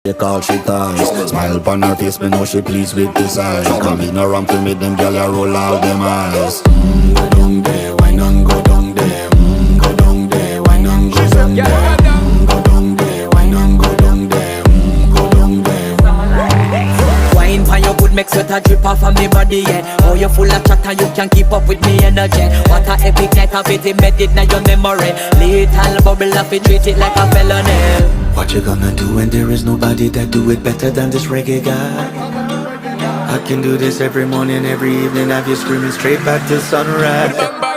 They call she ties. Smile upon her face, me know she pleased with this eyes. Come in around to me, them gyal a roll out them eyes. Go down there, why not go down there? Go down there, why not go down there? Go down there, why not go down there? Go down there. Wine pan your good, make sweat a drip off of me body, yeah. Oh, you full of chatter, you can't keep up with me energy. What a epic night of it, embedded in your memory. Little bubble of it, treat it like a felony. What you gonna do when there is nobody that do it better than this reggae guy? I can do this every morning, every evening, have you screaming straight back to sunrise.